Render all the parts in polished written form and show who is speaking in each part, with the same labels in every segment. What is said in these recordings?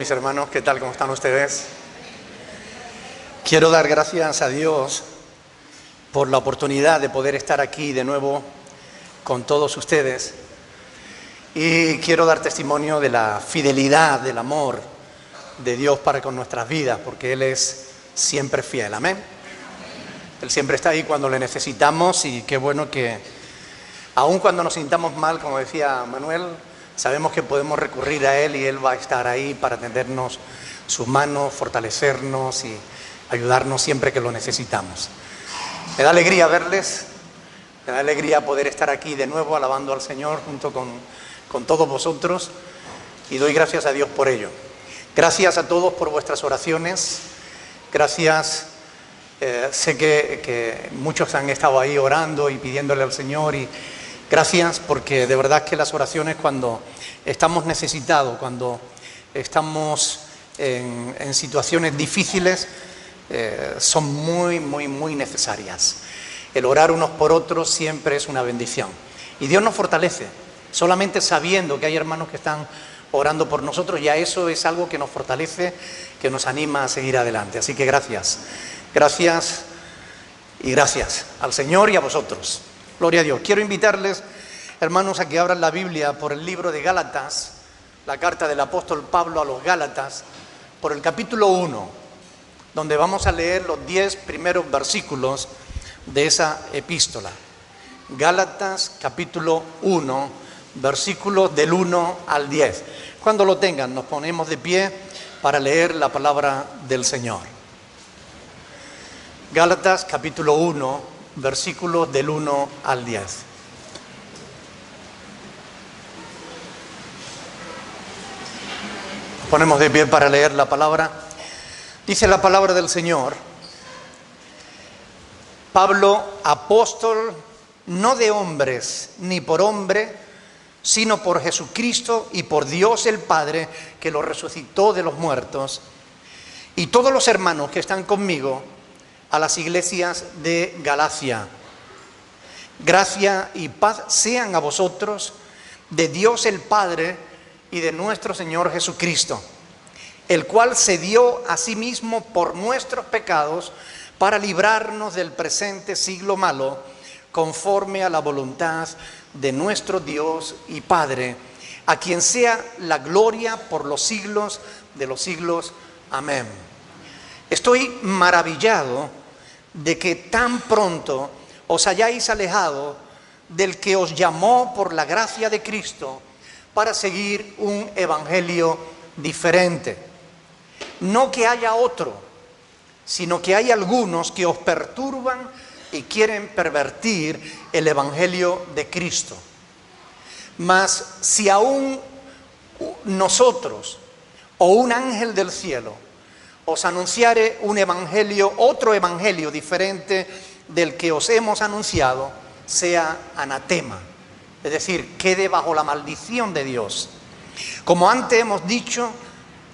Speaker 1: Mis hermanos, ¿qué tal? ¿Cómo están ustedes? Quiero dar gracias a Dios por la oportunidad de poder estar aquí de nuevo con todos ustedes y quiero dar testimonio de la fidelidad, del amor de Dios para con nuestras vidas, porque Él es siempre fiel, amén. Él siempre está ahí cuando le necesitamos y qué bueno que aun cuando nos sintamos mal, como decía Manuel, sabemos que podemos recurrir a Él y Él va a estar ahí para tendernos sus manos, fortalecernos y ayudarnos siempre que lo necesitamos. Me da alegría verles, me da alegría poder estar aquí de nuevo alabando al Señor junto con todos vosotros y doy gracias a Dios por ello. Gracias a todos por vuestras oraciones, gracias, sé que muchos han estado ahí orando y pidiéndole al Señor y gracias porque de verdad que las oraciones cuando estamos necesitados, cuando estamos en situaciones difíciles, son muy necesarias. El orar unos por otros siempre es una bendición. Y Dios nos fortalece, solamente sabiendo que hay hermanos que están orando por nosotros, ya eso es algo que nos fortalece, que nos anima a seguir adelante. Así que gracias y gracias al Señor y a vosotros. Gloria a Dios. Quiero invitarles, hermanos, a que abran la Biblia por el libro de Gálatas, la carta del apóstol Pablo a los Gálatas, por el capítulo 1, donde vamos a leer los 10 primeros versículos de esa epístola. Gálatas, capítulo 1, versículos del 1 al 10. Cuando lo tengan, nos ponemos de pie para leer la palabra del Señor. Gálatas, capítulo 1, versículos del 1 al 10. Ponemos de pie para leer la palabra. Dice la palabra del Señor: Pablo, apóstol, no de hombres ni por hombre, sino por Jesucristo y por Dios el Padre, que lo resucitó de los muertos, y todos los hermanos que están conmigo, a las iglesias de Galacia. Gracia y paz sean a vosotros de Dios el Padre y de nuestro Señor Jesucristo, el cual se dio a sí mismo por nuestros pecados para librarnos del presente siglo malo, conforme a la voluntad de nuestro Dios y Padre, a quien sea la gloria por los siglos de los siglos. Amén. Estoy maravillado de que tan pronto os hayáis alejado del que os llamó por la gracia de Cristo para seguir un evangelio diferente. No que haya otro, sino que hay algunos que os perturban y quieren pervertir el evangelio de Cristo. Mas si aún nosotros o un ángel del cielo os anunciare un evangelio, otro evangelio diferente del que os hemos anunciado, sea anatema, es decir, quede bajo la maldición de Dios. Como antes hemos dicho,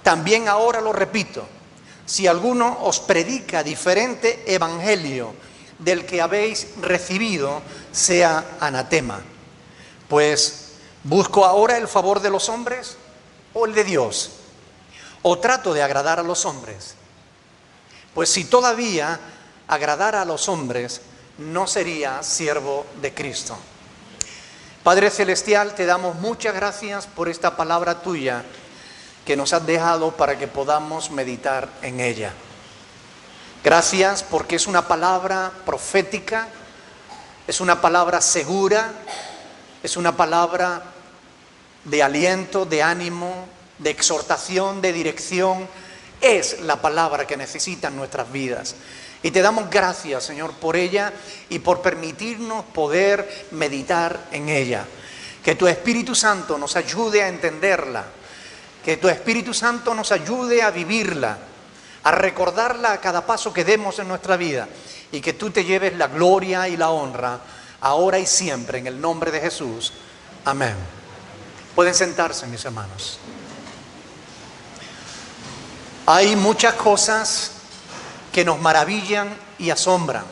Speaker 1: también ahora lo repito: si alguno os predica diferente evangelio del que habéis recibido, sea anatema. Pues, ¿busco ahora el favor de los hombres o el de Dios? ¿O trato de agradar a los hombres? Pues si todavía agradara a los hombres, no sería siervo de Cristo. Padre Celestial, te damos muchas gracias por esta palabra tuya que nos has dejado para que podamos meditar en ella. Gracias porque es una palabra profética, es una palabra segura, es una palabra de aliento, de ánimo, de exhortación, de dirección. Es la palabra que necesitan nuestras vidas. Y te damos gracias, Señor, por ella y por permitirnos poder meditar en ella. Que tu Espíritu Santo nos ayude a entenderla. Que tu Espíritu Santo nos ayude a vivirla, a recordarla a cada paso que demos en nuestra vida. Y que tú te lleves la gloria y la honra, ahora y siempre, en el nombre de Jesús. Amén. Pueden sentarse, mis hermanos. Hay muchas cosas que nos maravillan y asombran.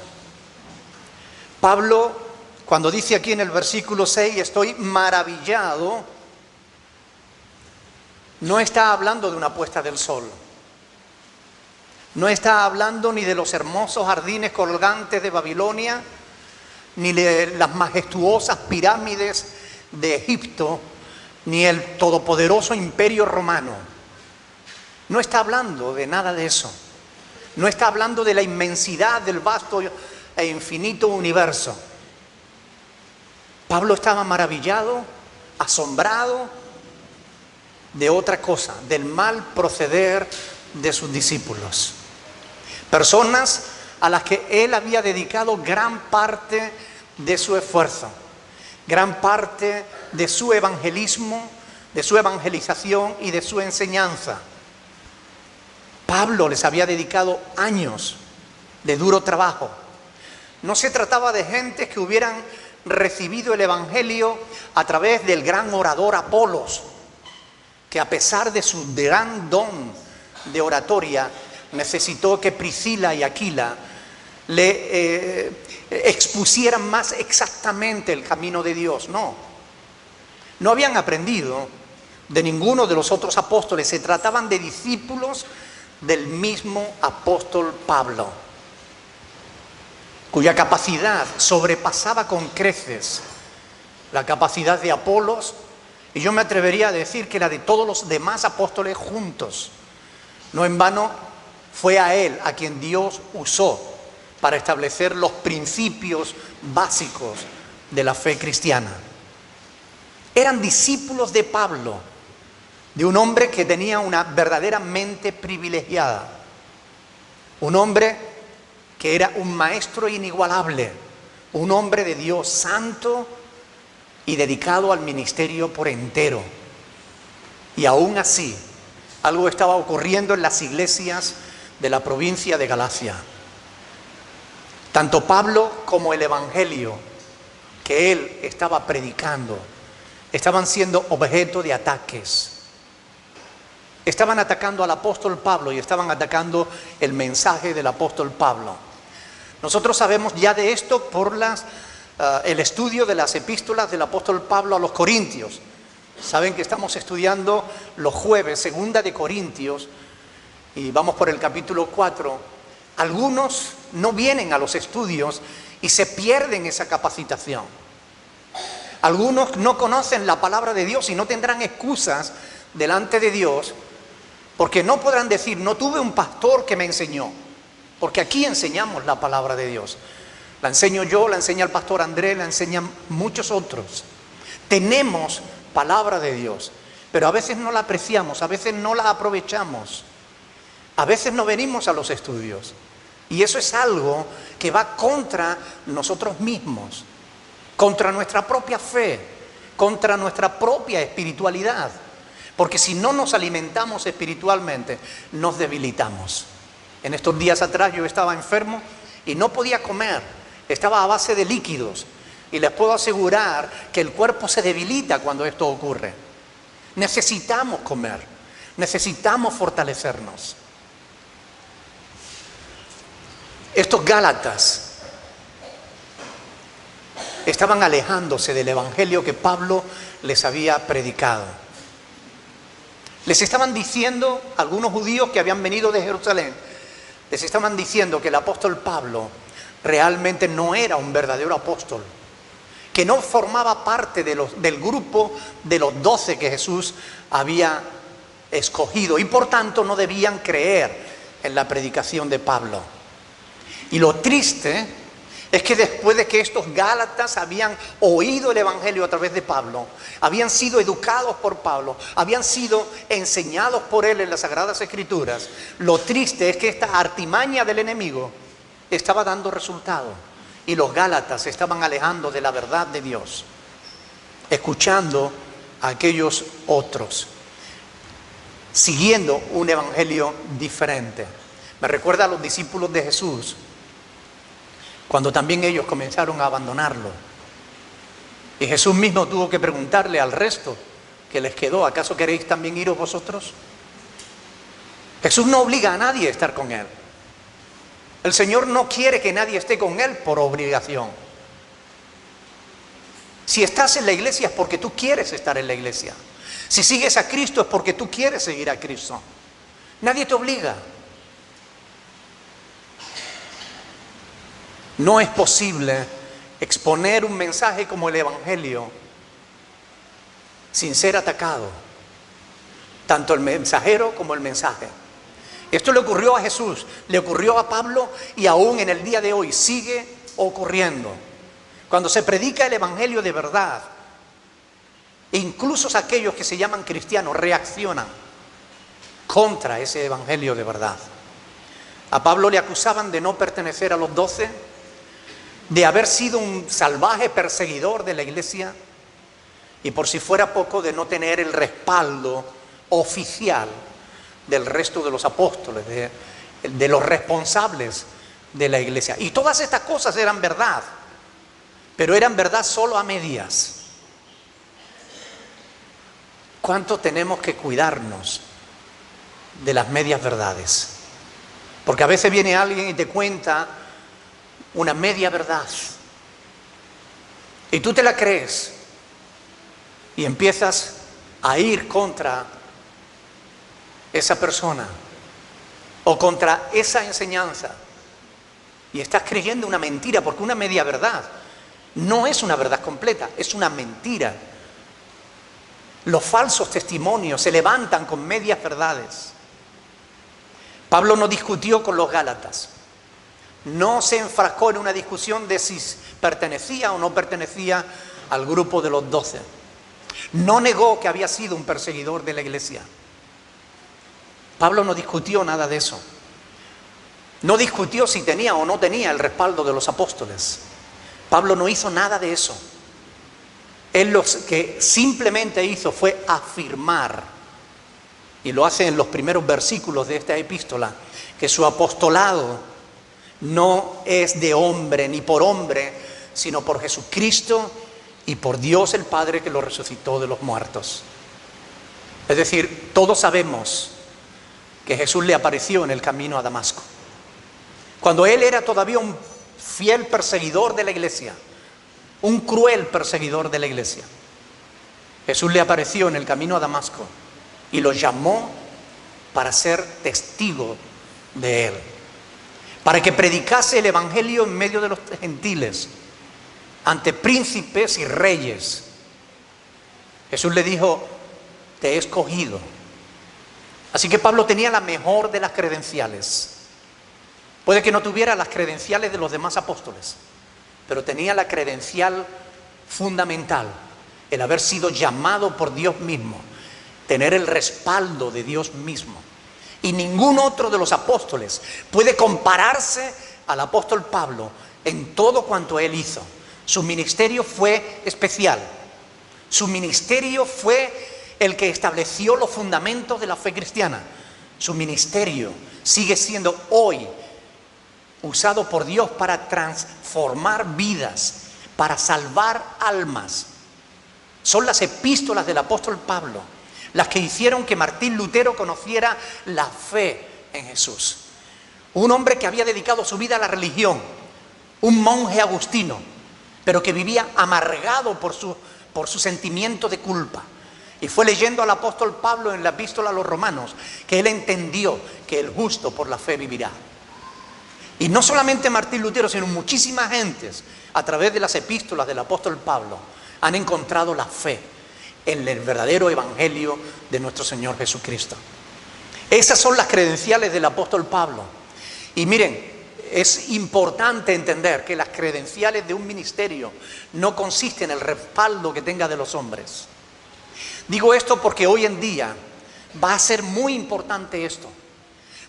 Speaker 1: Pablo, cuando dice aquí en el versículo 6, estoy maravillado no está hablando de una puesta del sol. No está hablando ni de los hermosos jardines colgantes de Babilonia, ni de las majestuosas pirámides de Egipto, ni el todopoderoso imperio romano. No está hablando de nada de eso. No está hablando de la inmensidad del vasto e infinito universo. Pablo estaba maravillado, asombrado de otra cosa, del mal proceder de sus discípulos. Personas a las que él había dedicado gran parte de su esfuerzo, gran parte de su evangelismo, de su evangelización y de su enseñanza. Pablo les había dedicado años de duro trabajo. No se trataba de gente que hubieran recibido el evangelio a través del gran orador Apolos, que a pesar de su gran don de oratoria, necesitó que Priscila y Aquila le expusieran más exactamente el camino de Dios. No habían aprendido de ninguno de los otros apóstoles. Se trataban de discípulos del mismo apóstol Pablo, cuya capacidad sobrepasaba con creces la capacidad de Apolos, y yo me atrevería a decir que la de todos los demás apóstoles juntos. No en vano fue a él a quien Dios usó para establecer los principios básicos de la fe cristiana. Eran discípulos de Pablo, de un hombre que tenía una verdadera mente privilegiada, un hombre que era un maestro inigualable, un hombre de Dios santo y dedicado al ministerio por entero. Y aún así, algo estaba ocurriendo en las iglesias de la provincia de Galacia. Tanto Pablo como el evangelio que él estaba predicando estaban siendo objeto de ataques. Estaban atacando al apóstol Pablo y estaban atacando el mensaje del apóstol Pablo. Nosotros sabemos ya de esto por el estudio de las epístolas del apóstol Pablo a los Corintios. Saben que estamos estudiando los jueves, segunda de Corintios, y vamos por el capítulo 4. Algunos no vienen a los estudios y se pierden esa capacitación. Algunos no conocen la palabra de Dios y no tendrán excusas delante de Dios, porque no podrán decir, no tuve un pastor que me enseñó, porque aquí enseñamos la palabra de Dios. La enseño yo, la enseña el pastor Andrés, la enseñan muchos otros. Tenemos palabra de Dios, pero a veces no la apreciamos, a veces no la aprovechamos, a veces no venimos a los estudios. Y eso es algo que va contra nosotros mismos, contra nuestra propia fe, contra nuestra propia espiritualidad. Porque si no nos alimentamos espiritualmente, nos debilitamos. En estos días atrás yo estaba enfermo y no podía comer, estaba a base de líquidos. Y les puedo asegurar que el cuerpo se debilita cuando esto ocurre. Necesitamos comer, necesitamos fortalecernos. Estos Gálatas estaban alejándose del evangelio que Pablo les había predicado. Les estaban diciendo, algunos judíos que habían venido de Jerusalén, les estaban diciendo que el apóstol Pablo realmente no era un verdadero apóstol, que no formaba parte del grupo de los 12 que Jesús había escogido y por tanto no debían creer en la predicación de Pablo. Y lo triste es que después de que estos Gálatas habían oído el evangelio a través de Pablo, habían sido educados por Pablo, habían sido enseñados por él en las Sagradas Escrituras, lo triste es que esta artimaña del enemigo estaba dando resultado y los Gálatas se estaban alejando de la verdad de Dios, escuchando a aquellos otros, siguiendo un evangelio diferente. Me recuerda a los discípulos de Jesús, cuando también ellos comenzaron a abandonarlo. Y Jesús mismo tuvo que preguntarle al resto que les quedó, ¿acaso queréis también iros vosotros? Jesús no obliga a nadie a estar con él. El Señor no quiere que nadie esté con él por obligación. Si estás en la iglesia es porque tú quieres estar en la iglesia. Si sigues a Cristo es porque tú quieres seguir a Cristo. Nadie te obliga. No es posible exponer un mensaje como el Evangelio sin ser atacado, tanto el mensajero como el mensaje. Esto le ocurrió a Jesús, le ocurrió a Pablo y aún en el día de hoy sigue ocurriendo. Cuando se predica el Evangelio de verdad, incluso aquellos que se llaman cristianos reaccionan contra ese Evangelio de verdad. A Pablo le acusaban de no pertenecer a los 12, de haber sido un salvaje perseguidor de la iglesia y, por si fuera poco, de no tener el respaldo oficial del resto de los apóstoles, de los responsables de la iglesia. Y todas estas cosas eran verdad, pero eran verdad solo a medias. ¿Cuánto tenemos que cuidarnos de las medias verdades? Porque a veces viene alguien y te cuenta una media verdad y tú te la crees y empiezas a ir contra esa persona o contra esa enseñanza y estás creyendo una mentira, porque una media verdad no es una verdad completa, es una mentira. Los falsos testimonios se levantan con medias verdades. Pablo no discutió con los Gálatas, no se enfrascó en una discusión de si pertenecía o no pertenecía al grupo de los 12. No negó que había sido un perseguidor de la iglesia. Pablo no discutió nada de eso. No discutió si tenía o no tenía el respaldo de los apóstoles. Pablo no hizo nada de eso. Él lo que simplemente hizo fue afirmar, y lo hace en los primeros versículos de esta epístola, que su apostolado no es de hombre ni por hombre, sino por Jesucristo y por Dios el Padre que lo resucitó de los muertos. Es decir, todos sabemos que Jesús le apareció en el camino a Damasco, cuando él era todavía un fiel perseguidor de la iglesia, un cruel perseguidor de la iglesia. Jesús le apareció en el camino a Damasco y lo llamó para ser testigo de él, para que predicase el evangelio en medio de los gentiles, ante príncipes y reyes. Jesús le dijo: te he escogido. Así que Pablo tenía la mejor de las credenciales. Puede que no tuviera las credenciales de los demás apóstoles, pero tenía la credencial fundamental, el haber sido llamado por Dios mismo, tener el respaldo de Dios mismo. Y ningún otro de los apóstoles puede compararse al apóstol Pablo en todo cuanto él hizo. Su ministerio fue especial. Su ministerio fue el que estableció los fundamentos de la fe cristiana. Su ministerio sigue siendo hoy usado por Dios para transformar vidas, para salvar almas. Son las epístolas del apóstol Pablo las que hicieron que Martín Lutero conociera la fe en Jesús. Un hombre que había dedicado su vida a la religión, un monje agustino, pero que vivía amargado por su sentimiento de culpa. Y fue leyendo al apóstol Pablo en la epístola a los Romanos que él entendió que el justo por la fe vivirá. Y no solamente Martín Lutero, sino muchísimas gentes a través de las epístolas del apóstol Pablo han encontrado la fe en el verdadero evangelio de nuestro Señor Jesucristo. Esas son las credenciales del apóstol Pablo. Y miren, es importante entender que las credenciales de un ministerio no consisten en el respaldo que tenga de los hombres. Digo esto porque hoy en día va a ser muy importante esto.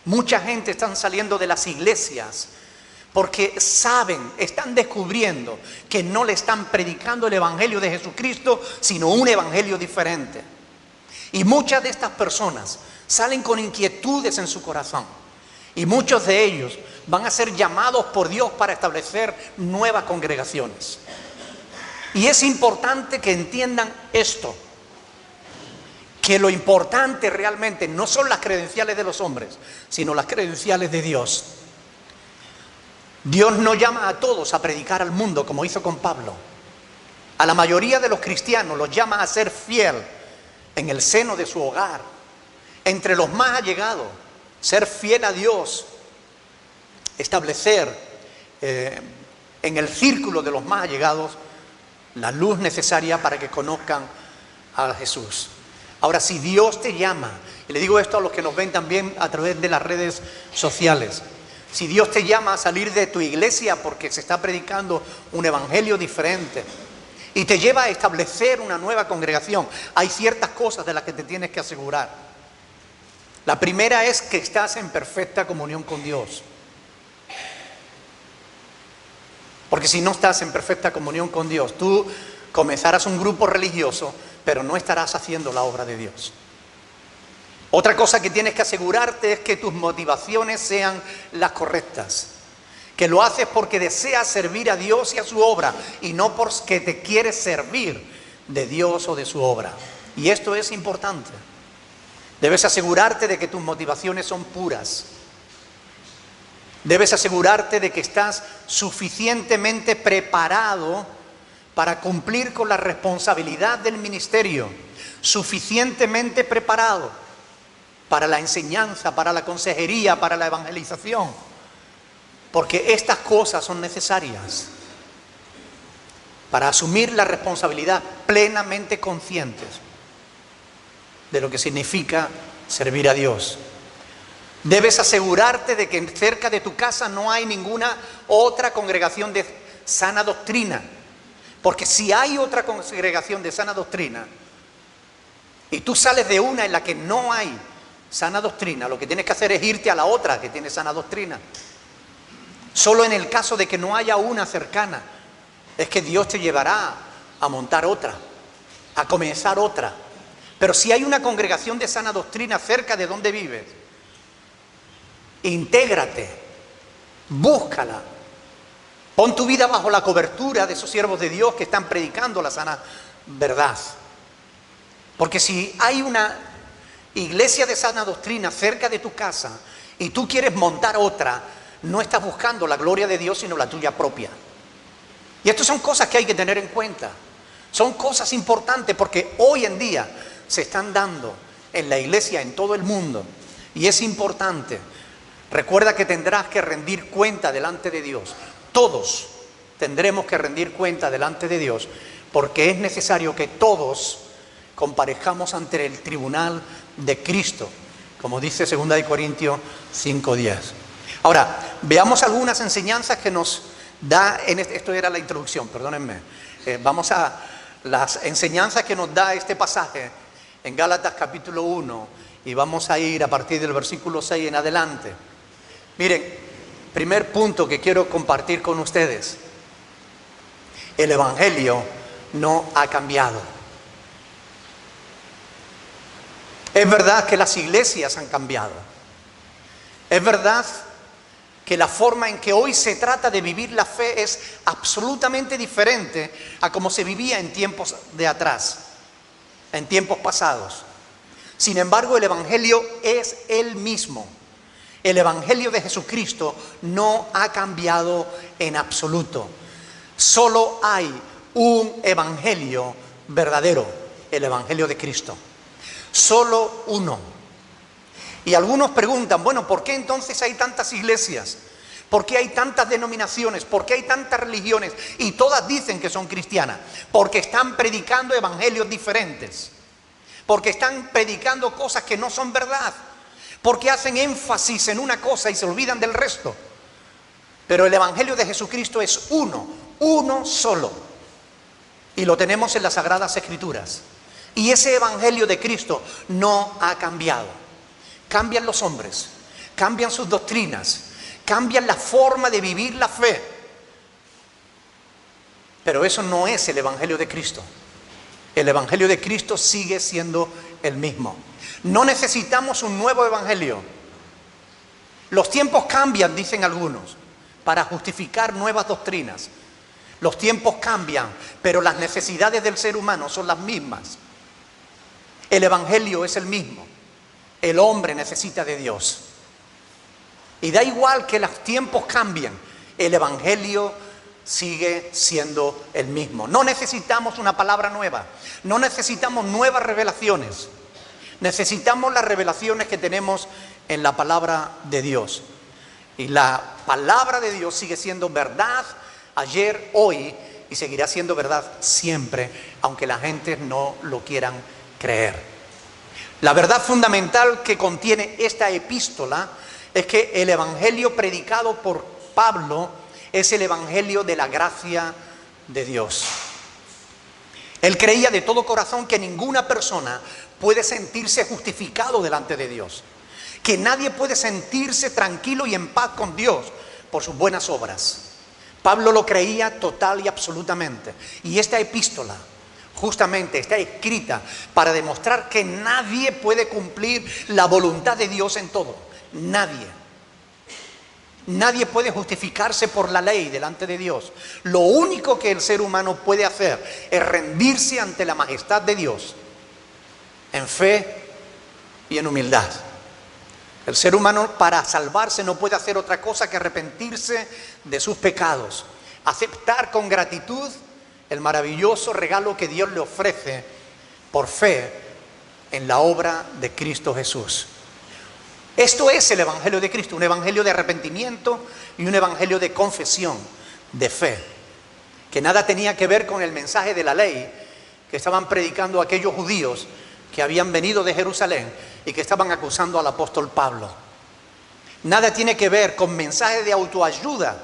Speaker 1: Mucha gente está saliendo de las iglesias porque saben, están descubriendo que no le están predicando el evangelio de Jesucristo, sino un evangelio diferente. Y muchas de estas personas salen con inquietudes en su corazón. Y muchos de ellos van a ser llamados por Dios para establecer nuevas congregaciones. Y es importante que entiendan esto, que lo importante realmente no son las credenciales de los hombres, sino las credenciales de Dios. Dios no llama a todos a predicar al mundo como hizo con Pablo. A la mayoría de los cristianos los llama a ser fiel en el seno de su hogar, entre los más allegados, ser fiel a Dios, establecer en el círculo de los más allegados la luz necesaria para que conozcan a Jesús. Ahora, si Dios te llama, y le digo esto a los que nos ven también a través de las redes sociales, si Dios te llama a salir de tu iglesia porque se está predicando un evangelio diferente y te lleva a establecer una nueva congregación, hay ciertas cosas de las que te tienes que asegurar. La primera es que estás en perfecta comunión con Dios. Porque si no estás en perfecta comunión con Dios, tú comenzarás un grupo religioso, pero no estarás haciendo la obra de Dios. Otra cosa que tienes que asegurarte es que tus motivaciones sean las correctas. Que lo haces porque deseas servir a Dios y a su obra, y no porque te quieres servir de Dios o de su obra. Y esto es importante. Debes asegurarte de que tus motivaciones son puras. Debes asegurarte de que estás suficientemente preparado para cumplir con la responsabilidad del ministerio, suficientemente preparado para la enseñanza, para la consejería, para la evangelización, porque estas cosas son necesarias para asumir la responsabilidad plenamente conscientes de lo que significa servir a Dios. Debes asegurarte de que cerca de tu casa no hay ninguna otra congregación de sana doctrina. Porque si hay otra congregación de sana doctrina y tú sales de una en la que no hay sana doctrina, lo que tienes que hacer es irte a la otra que tiene sana doctrina. Solo en el caso de que no haya una cercana, es que Dios te llevará a montar otra, a comenzar otra. Pero si hay una congregación de sana doctrina cerca de donde vives, intégrate, búscala, pon tu vida bajo la cobertura de esos siervos de Dios que están predicando la sana verdad. Porque si hay una iglesia de sana doctrina cerca de tu casa y tú quieres montar otra, no estás buscando la gloria de Dios sino la tuya propia. Y estas son cosas que hay que tener en cuenta. Son cosas importantes porque hoy en día se están dando en la iglesia en todo el mundo y es importante. Recuerda que tendrás que rendir cuenta delante de Dios. Todos tendremos que rendir cuenta delante de Dios porque es necesario que todos comparezcamos ante el tribunal de Cristo, como dice 2 Corintios 5:10. Ahora, veamos algunas enseñanzas que nos da, esto era la introducción, perdónenme. Vamos a las enseñanzas que nos da este pasaje en Gálatas capítulo 1 y vamos a ir a partir del versículo 6 en adelante. Miren, primer punto que quiero compartir con ustedes. El Evangelio no ha cambiado. Es verdad que las iglesias han cambiado. Es verdad que la forma en que hoy se trata de vivir la fe es absolutamente diferente a como se vivía en tiempos de atrás, en tiempos pasados. Sin embargo, el Evangelio es el mismo. El Evangelio de Jesucristo no ha cambiado en absoluto. Solo hay un Evangelio verdadero, el Evangelio de Cristo. Solo uno. Y algunos preguntan, bueno, ¿por qué entonces hay tantas iglesias? ¿Por qué hay tantas denominaciones? ¿Por qué hay tantas religiones? Y todas dicen que son cristianas. Porque están predicando evangelios diferentes. Porque están predicando cosas que no son verdad. Porque hacen énfasis en una cosa y se olvidan del resto. Pero el Evangelio de Jesucristo es uno solo. Y lo tenemos en las Sagradas Escrituras. Y ese Evangelio de Cristo no ha cambiado. Cambian los hombres, cambian sus doctrinas, cambian la forma de vivir la fe. Pero eso no es el Evangelio de Cristo. El Evangelio de Cristo sigue siendo el mismo. No necesitamos un nuevo Evangelio. Los tiempos cambian, dicen algunos, para justificar nuevas doctrinas. Los tiempos cambian, pero las necesidades del ser humano son las mismas. El Evangelio es el mismo. El hombre necesita de Dios. Y da igual que los tiempos cambien, el Evangelio sigue siendo el mismo. No necesitamos una palabra nueva, no necesitamos nuevas revelaciones. Necesitamos las revelaciones que tenemos en la palabra de Dios. Y la palabra de Dios sigue siendo verdad ayer, hoy, y seguirá siendo verdad siempre, aunque la gente no lo quieran creer. La verdad fundamental que contiene esta epístola es que el evangelio predicado por Pablo es el evangelio de la gracia de Dios. Él creía de todo corazón que ninguna persona puede sentirse justificado delante de Dios, que nadie puede sentirse tranquilo y en paz con Dios por sus buenas obras. Pablo lo creía total y absolutamente. Y esta epístola justamente está escrita para demostrar que nadie puede cumplir la voluntad de Dios en todo. Nadie. Nadie puede justificarse por la ley delante de Dios. Lo único que el ser humano puede hacer es rendirse ante la majestad de Dios en fe y en humildad. El ser humano, para salvarse, no puede hacer otra cosa que arrepentirse de sus pecados, aceptar con gratitud el maravilloso regalo que Dios le ofrece por fe en la obra de Cristo Jesús. Esto es el evangelio de Cristo, un evangelio de arrepentimiento y un evangelio de confesión, de fe, que nada tenía que ver con el mensaje de la ley que estaban predicando aquellos judíos que habían venido de Jerusalén y que estaban acusando al apóstol Pablo. Nada tiene que ver con mensajes de autoayuda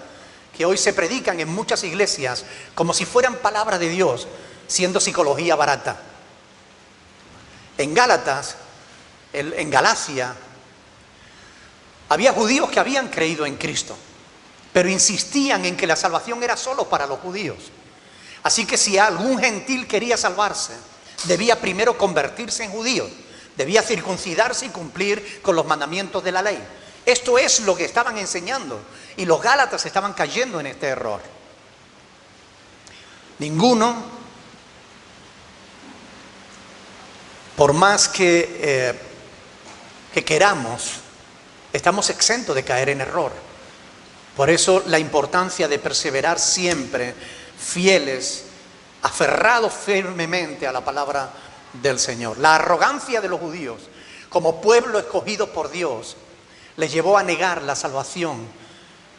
Speaker 1: que hoy se predican en muchas iglesias como si fueran palabra de Dios, siendo psicología barata. En Galacia, había judíos que habían creído en Cristo, pero insistían en que la salvación era solo para los judíos. Así que si algún gentil quería salvarse, debía primero convertirse en judío, debía circuncidarse y cumplir con los mandamientos de la ley. Esto es lo que estaban enseñando y los gálatas estaban cayendo en este error. Ninguno, por más que queramos, estamos exentos de caer en error. Por eso la importancia de perseverar siempre fieles, aferrados firmemente a la palabra del Señor. La arrogancia de los judíos, como pueblo escogido por Dios, les llevó a negar la salvación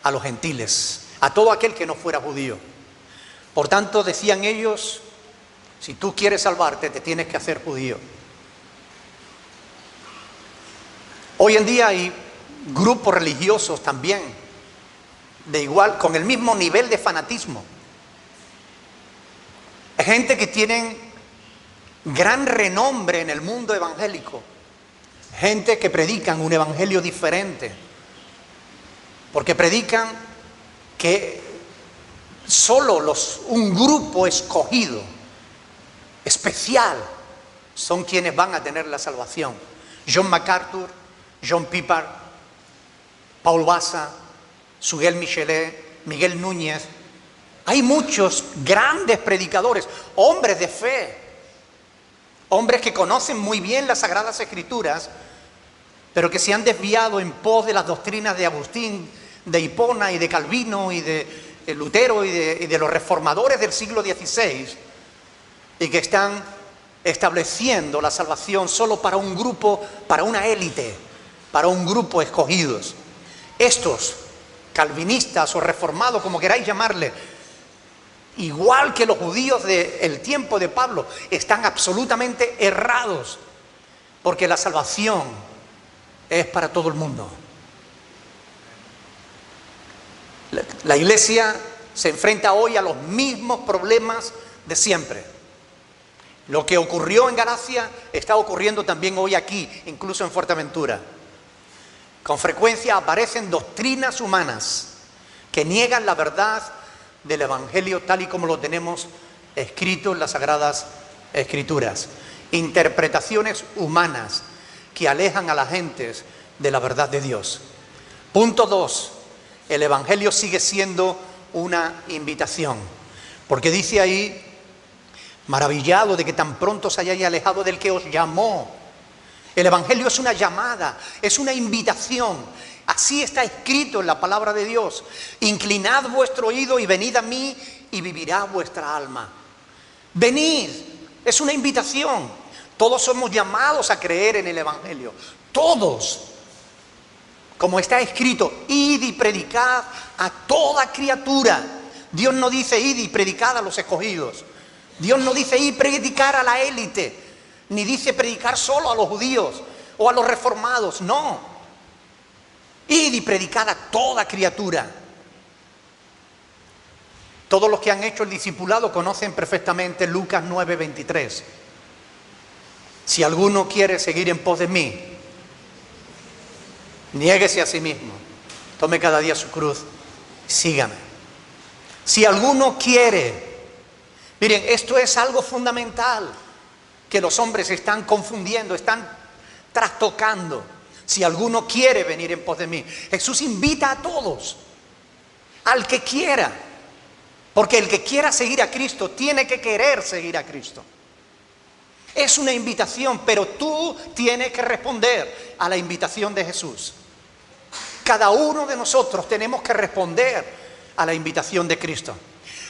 Speaker 1: a los gentiles, a todo aquel que no fuera judío. Por tanto, decían ellos, si tú quieres salvarte, te tienes que hacer judío. Hoy en día hay grupos religiosos también, con el mismo nivel de fanatismo. Gente que tienen gran renombre en el mundo evangélico, gente que predican un evangelio diferente, porque predican que solo un grupo escogido, especial, son quienes van a tener la salvación. John MacArthur, John Piper, Paul Bassa, Suguel Michelet, Miguel Núñez. Hay muchos grandes predicadores, hombres de fe, hombres que conocen muy bien las Sagradas Escrituras, pero que se han desviado en pos de las doctrinas de Agustín, de Hipona y de Calvino y de Lutero y de los reformadores del siglo XVI, y que están estableciendo la salvación solo para un grupo, para una élite, para un grupo escogidos. Estos calvinistas o reformados, como queráis llamarle, igual que los judíos del tiempo de Pablo, están absolutamente errados, porque la salvación es para todo el mundo. La iglesia se enfrenta hoy a los mismos problemas de siempre. Lo que ocurrió en Galacia está ocurriendo también hoy aquí, incluso en Fuerteventura. Con frecuencia aparecen doctrinas humanas que niegan la verdad del Evangelio tal y como lo tenemos escrito en las Sagradas Escrituras. Interpretaciones humanas que alejan a las gentes de la verdad de Dios. Punto 2. El Evangelio sigue siendo una invitación, porque dice ahí, maravillado de que tan pronto os hayáis alejado del que os llamó. El Evangelio es una llamada, es una invitación. Así está escrito en la palabra de Dios. Inclinad vuestro oído y venid a mí y vivirá vuestra alma. Venid, es una invitación. Todos somos llamados a creer en el Evangelio. Todos. Como está escrito, id y predicad a toda criatura. Dios no dice id y predicad a los escogidos. Dios no dice id y predicar a la élite. Ni dice predicar solo a los judíos o a los reformados. No. Id y predicad a toda criatura. Todos los que han hecho el discipulado conocen perfectamente Lucas 9:23. Si alguno quiere seguir en pos de mí, niéguese a sí mismo, tome cada día su cruz, sígame. Si alguno quiere, miren, esto es algo fundamental que los hombres están confundiendo, están trastocando. Si alguno quiere venir en pos de mí, Jesús invita a todos, al que quiera, porque el que quiera seguir a Cristo tiene que querer seguir a Cristo. Es una invitación, pero tú tienes que responder a la invitación de Jesús. Cada uno de nosotros tenemos que responder a la invitación de Cristo.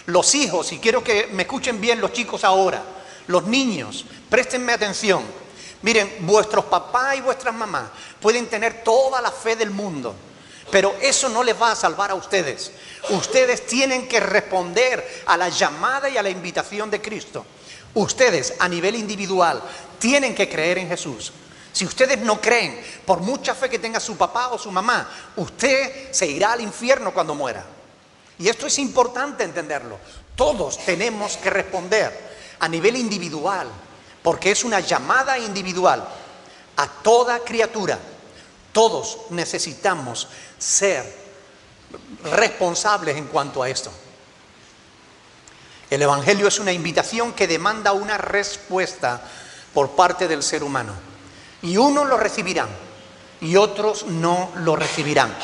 Speaker 1: Los hijos, y quiero que me escuchen bien los chicos ahora, los niños, préstenme atención. Miren, vuestros papás y vuestras mamás pueden tener toda la fe del mundo, pero eso no les va a salvar a ustedes. Ustedes tienen que responder a la llamada y a la invitación de Cristo. Ustedes, a nivel individual, tienen que creer en Jesús. Si ustedes no creen, por mucha fe que tenga su papá o su mamá, usted se irá al infierno cuando muera. Y esto es importante entenderlo. Todos tenemos que responder a nivel individual, porque es una llamada individual a toda criatura. Todos necesitamos ser responsables en cuanto a esto. El Evangelio es una invitación que demanda una respuesta por parte del ser humano. Y unos lo recibirán y otros no lo recibirán.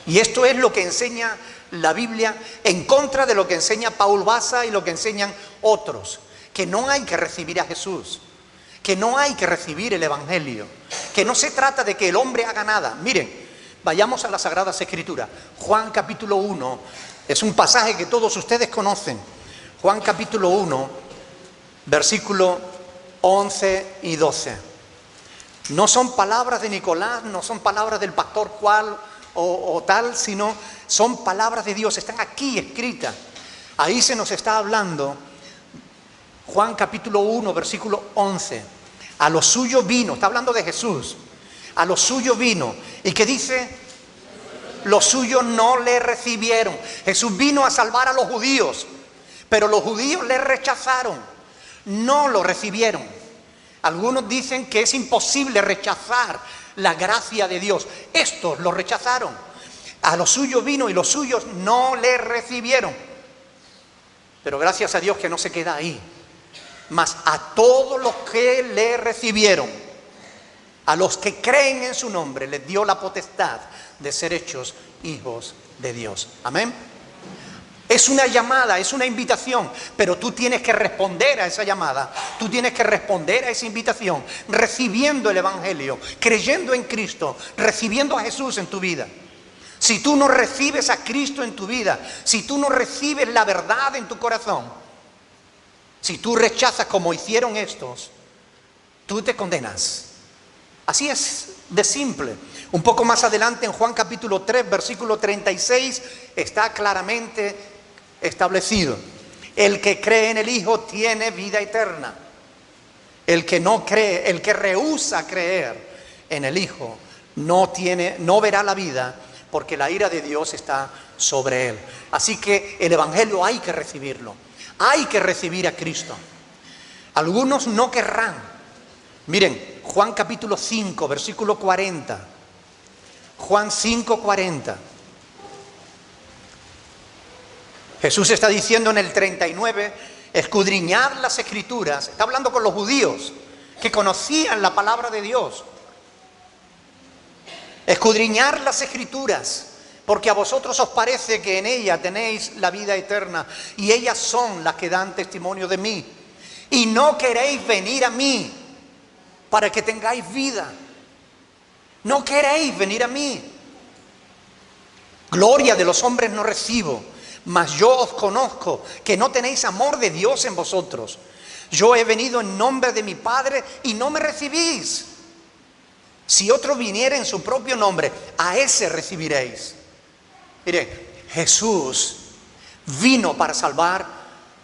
Speaker 1: Y esto es lo que enseña la Biblia en contra de lo que enseña Paul Basa y lo que enseñan otros. Que no hay que recibir a Jesús, que no hay que recibir el Evangelio, que no se trata de que el hombre haga nada. Miren, vayamos a las Sagradas Escrituras. Juan capítulo 1, es un pasaje que todos ustedes conocen. Juan capítulo 1, versículo 11 y 12. No son palabras de Nicolás, no son palabras del pastor cual o tal, sino son palabras de Dios, están aquí escritas. Ahí se nos está hablando, Juan capítulo 1, versículo 11. A lo suyo vino, está hablando de Jesús, a lo suyo vino. ¿Y qué dice? Los suyos no le recibieron. Jesús vino a salvar a los judíos, pero los judíos le rechazaron, no lo recibieron. Algunos dicen que es imposible rechazar la gracia de Dios. Estos lo rechazaron. A los suyos vino y los suyos no le recibieron. Pero gracias a Dios que no se queda ahí. Mas a todos los que le recibieron, a los que creen en su nombre, les dio la potestad de ser hechos hijos de Dios. Amén. Es una llamada, es una invitación, pero tú tienes que responder a esa llamada, tú tienes que responder a esa invitación, recibiendo el Evangelio, creyendo en Cristo, recibiendo a Jesús en tu vida. Si tú no recibes a Cristo en tu vida, si tú no recibes la verdad en tu corazón, si tú rechazas como hicieron estos, tú te condenas. Así es de simple. Un poco más adelante en Juan capítulo 3, versículo 36, está claramente establecido. El que cree en el Hijo tiene vida eterna. El que no cree, el que rehúsa creer en el Hijo, no verá la vida, porque la ira de Dios está sobre él. Así que el Evangelio hay que recibirlo. Hay que recibir a Cristo. Algunos no querrán. Miren, Juan capítulo 5, versículo 40. Juan 5, 40. Jesús está diciendo en el 39, escudriñad las Escrituras. Está hablando con los judíos que conocían la palabra de Dios. Escudriñar las Escrituras, porque a vosotros os parece que en ella tenéis la vida eterna, y ellas son las que dan testimonio de mí. Y no queréis venir a mí para que tengáis vida. No queréis venir a mí. Gloria de los hombres no recibo, mas yo os conozco, que no tenéis amor de Dios en vosotros. Yo he venido en nombre de mi Padre y no me recibís. Si otro viniera en su propio nombre, a ese recibiréis. Mire, Jesús vino para salvar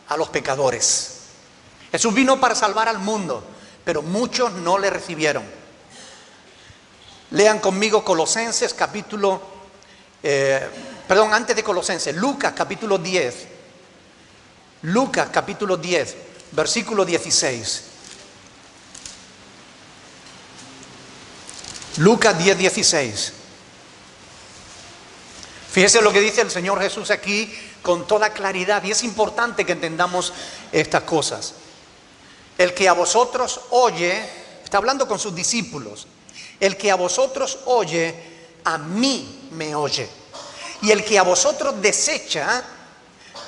Speaker 1: a los pecadores. Jesús vino para salvar al mundo, pero muchos no le recibieron. Lean conmigo Colosenses capítulo, antes de Colosenses, Lucas capítulo 10. Lucas capítulo 10, versículo 16. Lucas 10, 16. Fíjese lo que dice el Señor Jesús aquí con toda claridad, y es importante que entendamos estas cosas. El que a vosotros oye, está hablando con sus discípulos, el que a vosotros oye, a mí me oye. Y el que a vosotros desecha,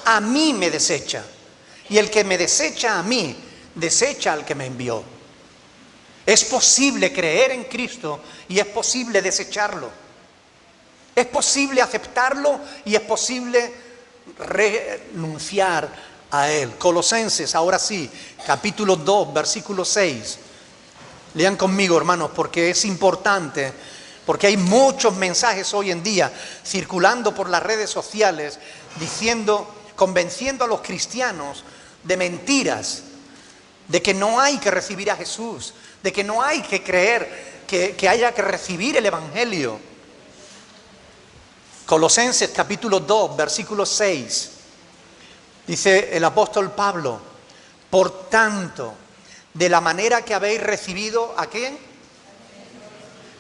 Speaker 1: a mí me desecha. Y el que me desecha a mí, desecha al que me envió. Es posible creer en Cristo y es posible desecharlo. Es posible aceptarlo y es posible renunciar a Él. Colosenses, ahora sí, capítulo 2, versículo 6. Lean conmigo, hermanos, porque es importante, porque hay muchos mensajes hoy en día circulando por las redes sociales convenciendo a los cristianos de mentiras, de que no hay que recibir a Jesús, de que no hay que creer, que haya que recibir el Evangelio. Colosenses capítulo 2, versículo 6, dice el apóstol Pablo: por tanto, de la manera que habéis recibido, ¿a quién?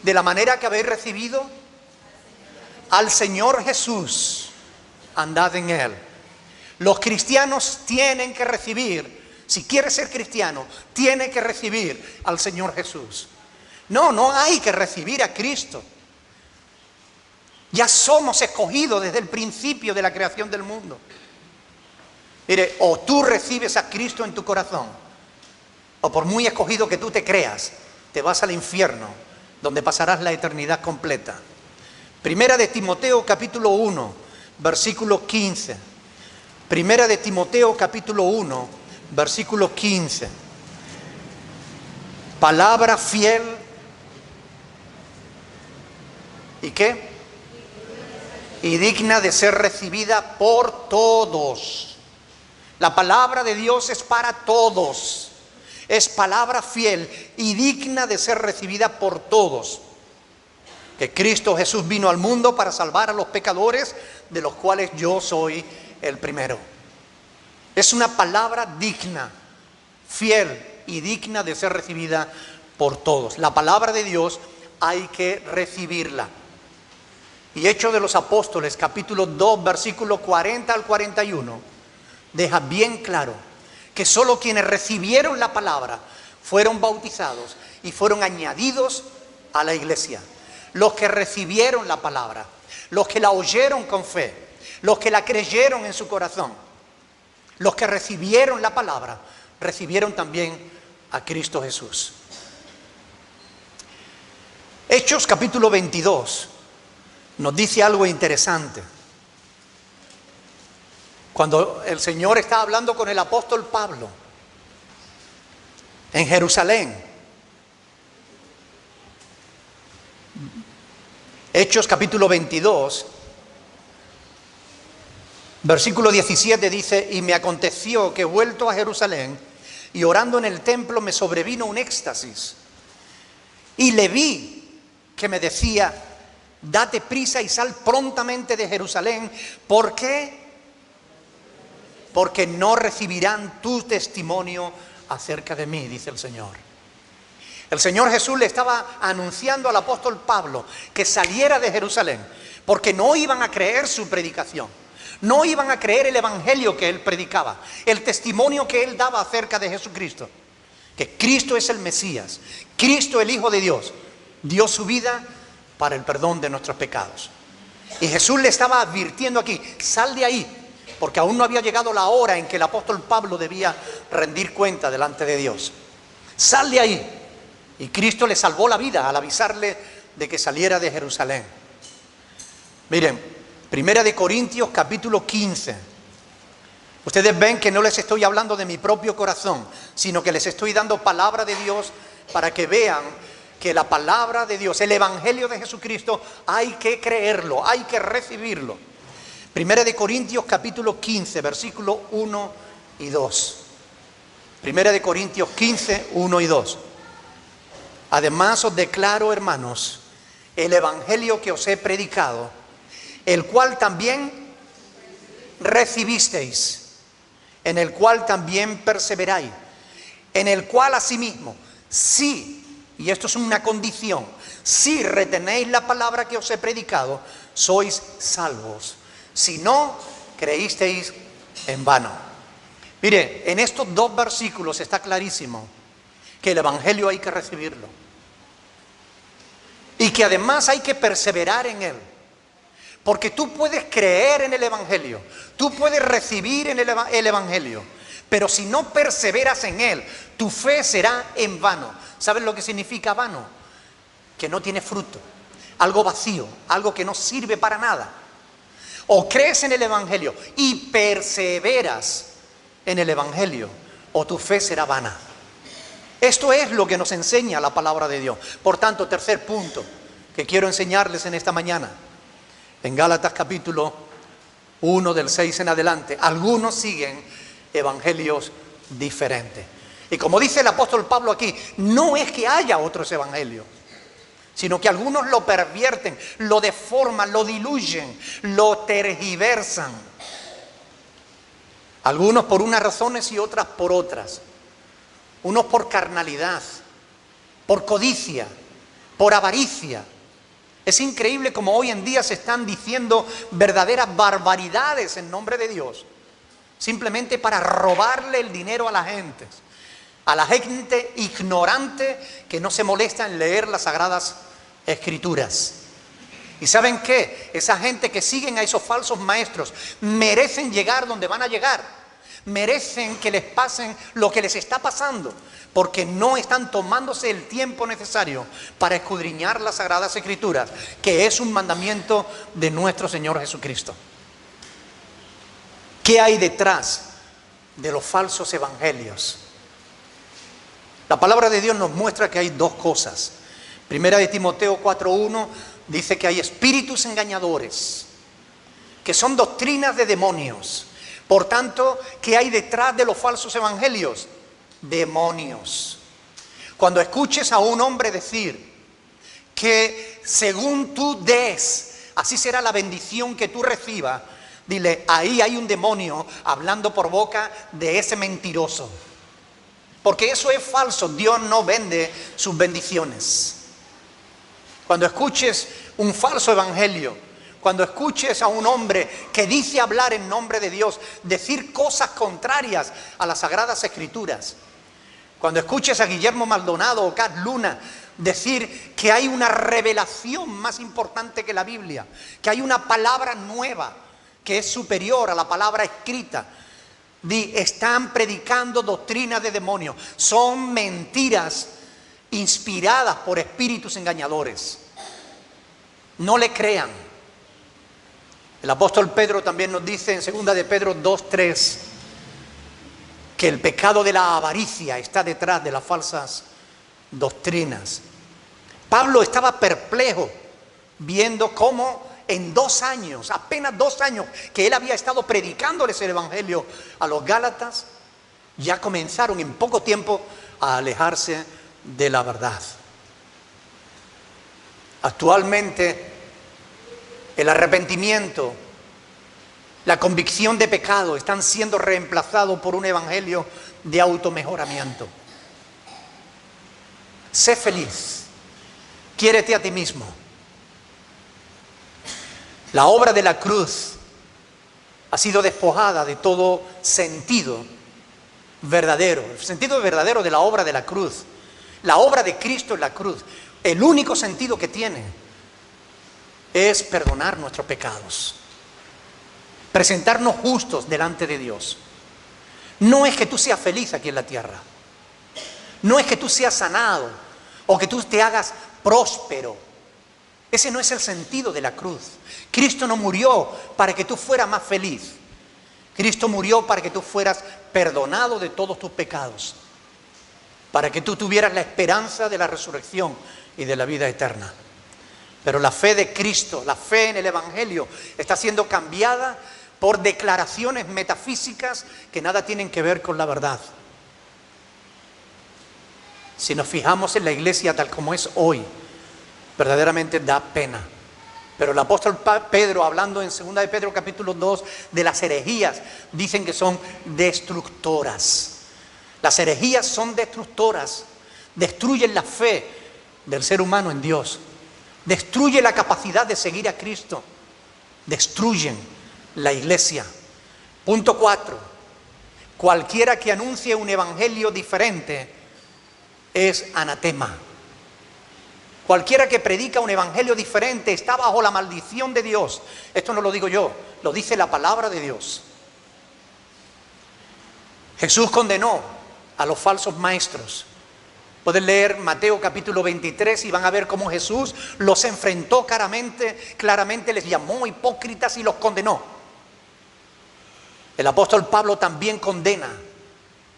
Speaker 1: De la manera que habéis recibido al Señor Jesús, andad en Él. Los cristianos tienen que recibir, si quieres ser cristiano, tiene que recibir al Señor Jesús. No hay que recibir a Cristo. Ya somos escogidos desde el principio de la creación del mundo. Mire, o tú recibes a Cristo en tu corazón, o por muy escogido que tú te creas, te vas al infierno, donde pasarás la eternidad completa. Primera de Timoteo capítulo 1, versículo 15. Primera de Timoteo capítulo 1, versículo 15. Palabra fiel. ¿Y qué? Y digna de ser recibida por todos. La palabra de Dios es para todos. Es palabra fiel y digna de ser recibida por todos. Que Cristo Jesús vino al mundo para salvar a los pecadores, de los cuales yo soy el primero. Es una palabra digna, fiel y digna de ser recibida por todos. La palabra de Dios hay que recibirla. Y Hechos de los Apóstoles, capítulo 2, versículo 40 al 41, deja bien claro que solo quienes recibieron la palabra fueron bautizados y fueron añadidos a la iglesia. Los que recibieron la palabra, los que la oyeron con fe, los que la creyeron en su corazón, los que recibieron la palabra, recibieron también a Cristo Jesús. Hechos capítulo 22 nos dice algo interesante. Cuando el Señor está hablando con el apóstol Pablo en Jerusalén, Hechos capítulo 22, versículo 17 dice: y me aconteció que vuelto a Jerusalén y orando en el templo me sobrevino un éxtasis, y le vi que me decía: date prisa y sal prontamente de Jerusalén. ¿Por qué? Porque no recibirán tu testimonio acerca de mí, dice el Señor. El Señor Jesús le estaba anunciando al apóstol Pablo que saliera de Jerusalén, porque no iban a creer su predicación, no iban a creer el evangelio que él predicaba, el testimonio que él daba acerca de Jesucristo, que Cristo es el Mesías, Cristo el Hijo de Dios, dio su vida para el perdón de nuestros pecados. Y Jesús le estaba advirtiendo aquí: sal de ahí, porque aún no había llegado la hora en que el apóstol Pablo debía rendir cuenta delante de Dios. Sal de ahí. Y Cristo le salvó la vida al avisarle de que saliera de Jerusalén. Miren, Primera de Corintios capítulo 15. Ustedes ven que no les estoy hablando de mi propio corazón, sino que les estoy dando palabra de Dios para que vean que la palabra de Dios, el Evangelio de Jesucristo, hay que creerlo, hay que recibirlo. Primera de Corintios capítulo 15, versículo 1 y 2. Primera de Corintios 15, 1 y 2. Además os declaro, hermanos, el Evangelio que os he predicado, el cual también recibisteis, en el cual también perseveráis, en el cual asimismo, sí, y esto es una condición, si retenéis la palabra que os he predicado, sois salvos. Si no, creísteis en vano. Mire, en estos dos versículos está clarísimo que el Evangelio hay que recibirlo. Y que además hay que perseverar en él. Porque tú puedes creer en el Evangelio, tú puedes recibir en el Evangelio, pero si no perseveras en él, tu fe será en vano. ¿Sabes lo que significa vano? Que no tiene fruto, algo vacío, algo que no sirve para nada. O crees en el Evangelio y perseveras en el Evangelio, o tu fe será vana. Esto es lo que nos enseña la palabra de Dios. Por tanto, tercer punto que quiero enseñarles en esta mañana. En Gálatas capítulo 1 del 6 en adelante, algunos siguen evangelios diferentes. Y como dice el apóstol Pablo aquí, no es que haya otros evangelios, sino que algunos lo pervierten, lo deforman, lo diluyen, lo tergiversan. Algunos por unas razones y otras por otras. Unos por carnalidad, por codicia, por avaricia. Es increíble como hoy en día se están diciendo verdaderas barbaridades en nombre de Dios, simplemente para robarle el dinero a la gente ignorante que no se molesta en leer las Sagradas Escrituras. ¿Y saben qué? Esa gente que siguen a esos falsos maestros merecen llegar donde van a llegar, merecen que les pasen lo que les está pasando, porque no están tomándose el tiempo necesario para escudriñar las Sagradas Escrituras, que es un mandamiento de nuestro Señor Jesucristo. ¿Qué hay detrás de los falsos evangelios? La palabra de Dios nos muestra que hay dos cosas. Primera de Timoteo 4:1 dice que hay espíritus engañadores, que son doctrinas de demonios. Por tanto, ¿qué hay detrás de los falsos evangelios? Demonios. Cuando escuches a un hombre decir que según tú des, así será la bendición que tú recibas, dile, ahí hay un demonio hablando por boca de ese mentiroso. Porque eso es falso, Dios no vende sus bendiciones. Cuando escuches un falso evangelio, cuando escuches a un hombre que dice hablar en nombre de Dios, decir cosas contrarias a las Sagradas Escrituras, cuando escuches a Guillermo Maldonado o Cat Luna decir que hay una revelación más importante que la Biblia, que hay una palabra nueva que es superior a la palabra escrita, están predicando doctrinas de demonios, son mentiras inspiradas por espíritus engañadores. No le crean. El apóstol Pedro también nos dice en 2 de Pedro 2:3 que el pecado de la avaricia está detrás de las falsas doctrinas. Pablo estaba perplejo viendo cómo en 2 años, apenas 2 años que él había estado predicándoles el evangelio a los Gálatas, ya comenzaron en poco tiempo a alejarse de la verdad. Actualmente el arrepentimiento, la convicción de pecado están siendo reemplazados por un evangelio de automejoramiento. Sé feliz, quiérete a ti mismo. La obra de la cruz ha sido despojada de todo sentido verdadero. El sentido verdadero de la obra de la cruz, la obra de Cristo en la cruz, el único sentido que tiene es perdonar nuestros pecados, presentarnos justos delante de Dios. No es que tú seas feliz aquí en la tierra, no es que tú seas sanado o que tú te hagas próspero. Ese no es el sentido de la cruz. Cristo no murió para que tú fueras más feliz. Cristo murió para que tú fueras perdonado de todos tus pecados, para que tú tuvieras la esperanza de la resurrección y de la vida eterna. Pero la fe de Cristo, la fe en el Evangelio, está siendo cambiada por declaraciones metafísicas que nada tienen que ver con la verdad. Si nos fijamos en la iglesia tal como es hoy, verdaderamente da pena. Pero el apóstol Pedro, hablando en 2 de Pedro capítulo 2 de las herejías, dicen que son destructoras. Las herejías son destructoras, destruyen la fe del ser humano en Dios, destruyen la capacidad de seguir a Cristo, destruyen la iglesia. Punto 4. Cualquiera que anuncie un evangelio diferente es anatema. Cualquiera que predica un evangelio diferente está bajo la maldición de Dios. Esto no lo digo yo, lo dice la palabra de Dios. Jesús condenó a los falsos maestros. Pueden leer Mateo capítulo 23 y van a ver cómo Jesús los enfrentó claramente les llamó hipócritas y los condenó. El apóstol Pablo también condena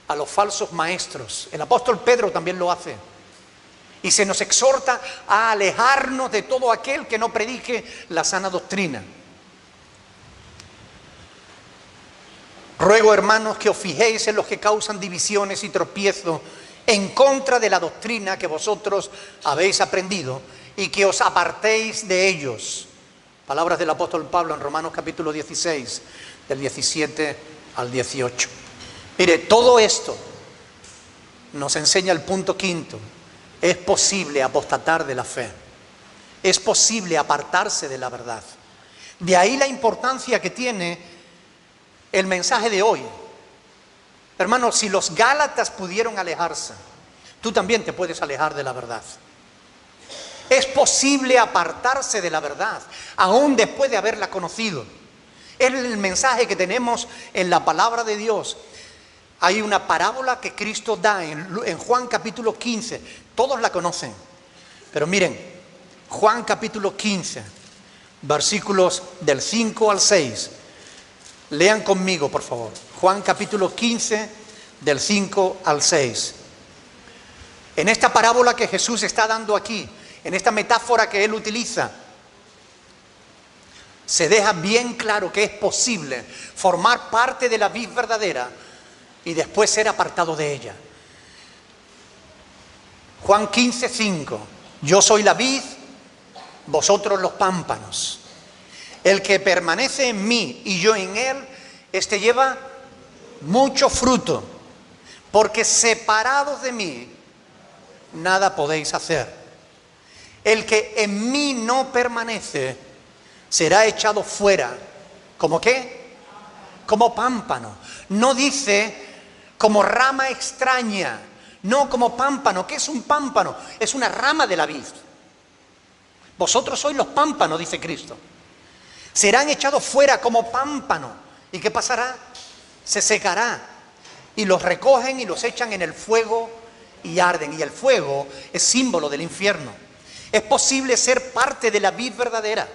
Speaker 1: a los falsos maestros. El apóstol Pedro también lo hace. Y se nos exhorta a alejarnos de todo aquel que no predique la sana doctrina. Ruego, hermanos, que os fijéis en los que causan divisiones y tropiezos en contra de la doctrina que vosotros habéis aprendido y que os apartéis de ellos. Palabras del apóstol Pablo en Romanos capítulo 16, del 17 al 18. Mire, todo esto nos enseña el punto quinto. Es posible apostatar de la fe. Es posible apartarse de la verdad. De ahí la importancia que tiene el mensaje de hoy. Hermanos, si los Gálatas pudieron alejarse, tú también te puedes alejar de la verdad. Es posible apartarse de la verdad, aún después de haberla conocido. Es el mensaje que tenemos en la palabra de Dios. Hay una parábola que Cristo da en Juan capítulo 15. Todos la conocen. Pero miren, Juan capítulo 15, versículos del 5 al 6. Lean conmigo, por favor. Juan capítulo 15, del 5 al 6. En esta parábola que Jesús está dando aquí, en esta metáfora que Él utiliza, se deja bien claro que es posible formar parte de la vid verdadera y después ser apartado de ella. Juan 15, 5. Yo soy la vid, vosotros los pámpanos. El que permanece en mí y yo en él, este lleva mucho fruto, porque separados de mí, nada podéis hacer. El que en mí no permanece, será echado fuera. ¿Cómo qué? Como pámpano. No dice como rama extraña, no como pámpano. ¿Qué es un pámpano? Es una rama de la vid. Vosotros sois los pámpanos, dice Cristo. Serán echados fuera como pámpano. ¿Y qué pasará? Se secará. Y los recogen y los echan en el fuego y arden. Y el fuego es símbolo del infierno. Es posible ser parte de la vid verdadera.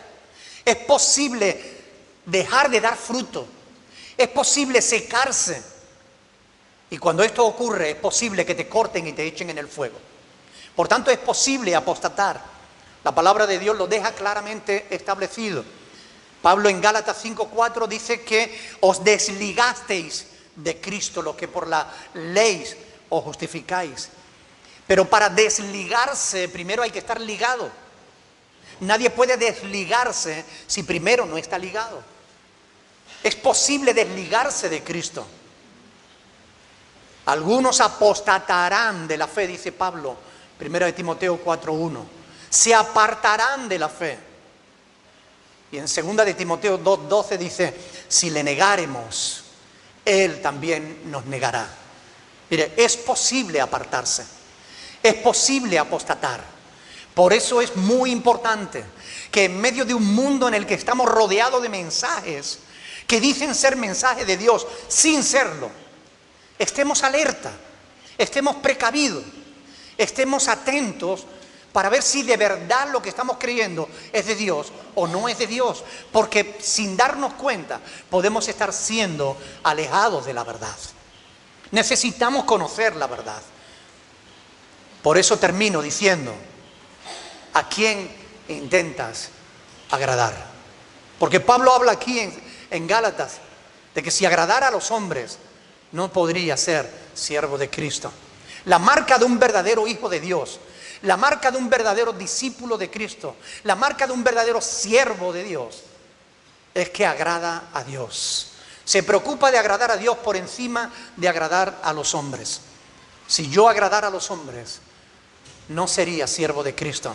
Speaker 1: Es posible dejar de dar fruto. Es posible secarse. Y cuando esto ocurre, es posible que te corten y te echen en el fuego. Por tanto, es posible apostatar. La palabra de Dios lo deja claramente establecido. Pablo en Gálatas 5:4 dice que os desligasteis de Cristo, lo que por la ley os justificáis. Pero para desligarse, primero hay que estar ligado. Nadie puede desligarse si primero no está ligado. Es posible desligarse de Cristo. Algunos apostatarán de la fe, dice Pablo, 1 de Timoteo 4:1. Se apartarán de la fe. Y en 2 de Timoteo 2:12 dice, si le negáremos, Él también nos negará. Mire, es posible apartarse. Es posible apostatar. Por eso es muy importante que en medio de un mundo en el que estamos rodeados de mensajes que dicen ser mensajes de Dios sin serlo, estemos alerta, estemos precavidos, estemos atentos para ver si de verdad lo que estamos creyendo es de Dios o no es de Dios. Porque sin darnos cuenta podemos estar siendo alejados de la verdad. Necesitamos conocer la verdad. Por eso termino diciendo, ¿a quién intentas agradar? Porque Pablo habla aquí en Gálatas de que si agradara a los hombres no podría ser siervo de Cristo. La marca de un verdadero hijo de Dios, la marca de un verdadero discípulo de Cristo, la marca de un verdadero siervo de Dios es que agrada a Dios. Se preocupa de agradar a Dios por encima de agradar a los hombres. Si yo agradara a los hombres, no sería siervo de Cristo.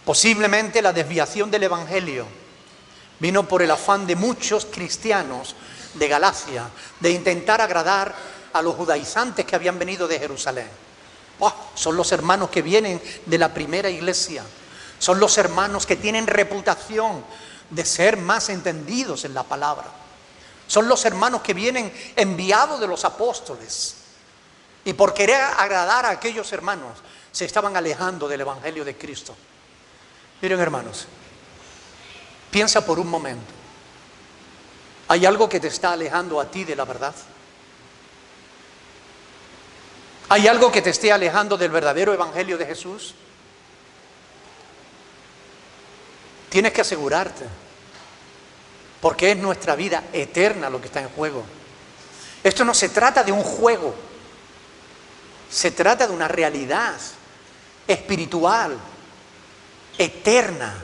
Speaker 1: Posiblemente la desviación del Evangelio vino por el afán de muchos cristianos de Galacia de intentar agradar a los judaizantes que habían venido de Jerusalén. Son los hermanos que vienen de la primera iglesia. Son los hermanos que tienen reputación de ser más entendidos en la palabra. Son los hermanos que vienen enviados de los apóstoles. Y por querer agradar a aquellos hermanos, se estaban alejando del Evangelio de Cristo. Miren, hermanos, piensa por un momento. ¿Hay algo que te está alejando a ti de la verdad? ¿Hay algo que te esté alejando del verdadero Evangelio de Jesús? Tienes que asegurarte, porque es nuestra vida eterna lo que está en juego. Esto no se trata de un juego, se trata de una realidad espiritual, eterna,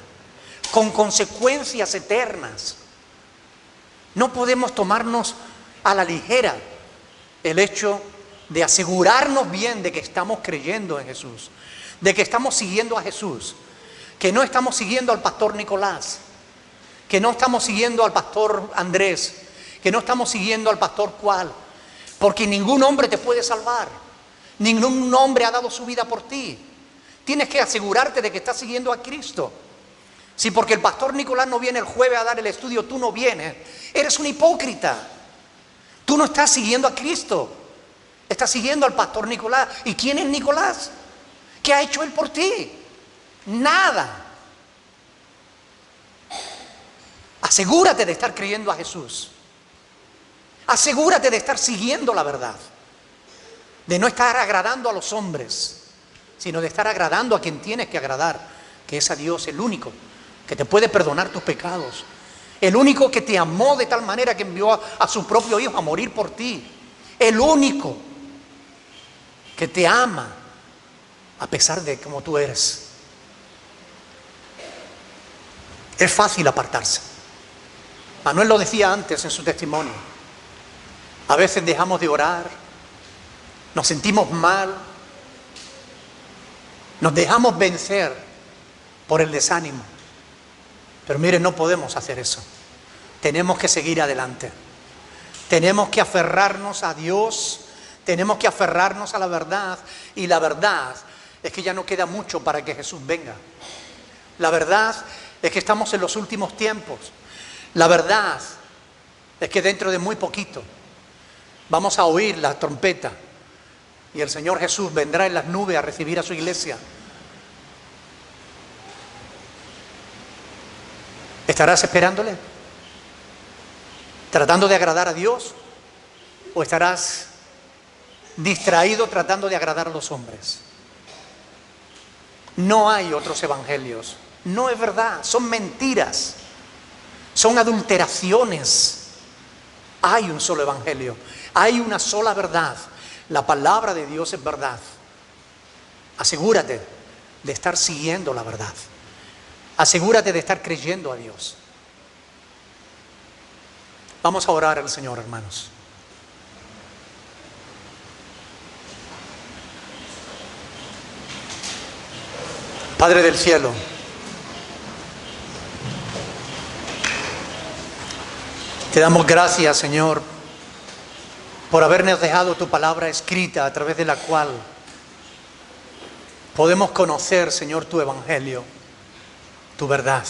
Speaker 1: con consecuencias eternas. No podemos tomarnos a la ligera el hecho de asegurarnos bien de que estamos creyendo en Jesús, de que estamos siguiendo a Jesús, que no estamos siguiendo al pastor Nicolás, que no estamos siguiendo al pastor Andrés, que no estamos siguiendo al pastor cual, porque ningún hombre te puede salvar, ningún hombre ha dado su vida por ti. Tienes que asegurarte de que estás siguiendo a Cristo. Si porque el pastor Nicolás no viene el jueves a dar el estudio, tú no vienes, eres un hipócrita. Tú no estás siguiendo a Cristo, estás siguiendo al pastor Nicolás. ¿Y quién es Nicolás? ¿Qué ha hecho él por ti? Nada. Asegúrate de estar creyendo a Jesús. Asegúrate de estar siguiendo la verdad. De no estar agradando a los hombres, sino de estar agradando a quien tienes que agradar, que es a Dios, el único que te puede perdonar tus pecados, el único que te amó de tal manera que envió a su propio Hijo a morir por ti, el único que te ama a pesar de cómo tú eres. Es fácil apartarse. Manuel lo decía antes en su testimonio. A veces dejamos de orar, nos sentimos mal, nos dejamos vencer por el desánimo. Pero miren, no podemos hacer eso. Tenemos que seguir adelante. Tenemos que aferrarnos a Dios, tenemos que aferrarnos a la verdad. Y la verdad es que ya no queda mucho para que Jesús venga. La verdad es que estamos en los últimos tiempos. La verdad es que dentro de muy poquito vamos a oír la trompeta y el Señor Jesús vendrá en las nubes a recibir a su iglesia. ¿Estarás esperándole? ¿Tratando de agradar a Dios? ¿O estarás distraído tratando de agradar a los hombres? No hay otros evangelios. No es verdad, son mentiras, son adulteraciones. Hay un solo evangelio, hay una sola verdad. La palabra de Dios es verdad. Asegúrate de estar siguiendo la verdad. Asegúrate de estar creyendo a Dios. Vamos a orar al Señor, hermanos. Padre del cielo, te damos gracias, Señor, por habernos dejado tu palabra escrita a través de la cual podemos conocer, Señor, tu evangelio, tu verdad.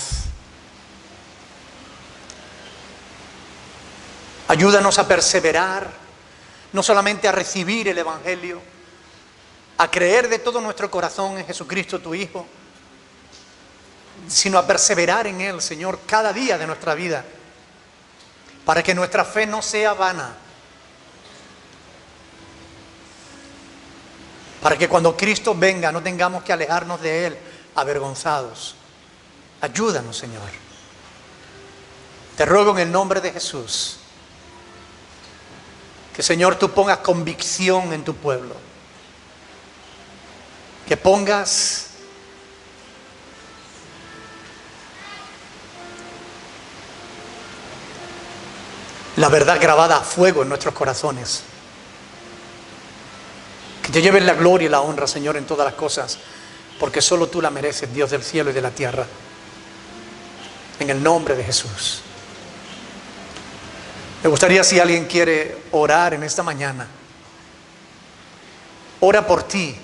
Speaker 1: Ayúdanos a perseverar, no solamente a recibir el evangelio, a creer de todo nuestro corazón en Jesucristo tu Hijo, sino a perseverar en Él, Señor, cada día de nuestra vida, para que nuestra fe no sea vana, para que cuando Cristo venga no tengamos que alejarnos de Él avergonzados. Ayúdanos, Señor. Te ruego en el nombre de Jesús que, Señor, tú pongas convicción en tu pueblo, que pongas la verdad grabada a fuego en nuestros corazones, que te lleves la gloria y la honra, Señor, en todas las cosas, porque solo tú la mereces, Dios del cielo y de la tierra, en el nombre de Jesús. Me gustaría, si alguien quiere orar en esta mañana, ora por ti,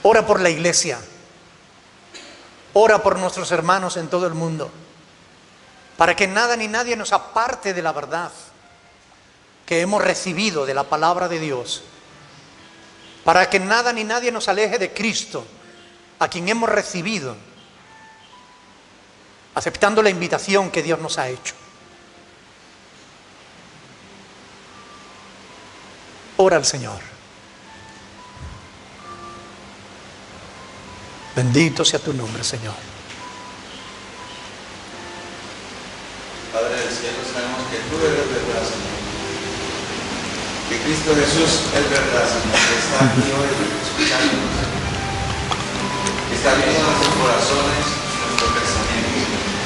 Speaker 1: ora por la iglesia, ora por nuestros hermanos en todo el mundo, para que nada ni nadie nos aparte de la verdad que hemos recibido de la palabra de Dios, para que nada ni nadie nos aleje de Cristo, a quien hemos recibido, aceptando la invitación que Dios nos ha hecho. Ora al Señor. Bendito sea tu nombre, Señor.
Speaker 2: Padre del cielo, sabemos que tú eres verdad, Señor. Que Cristo Jesús es verdad, Señor. Que está aquí hoy escuchándonos, Señor. Que está viendo nuestros corazones, nuestros pensamientos.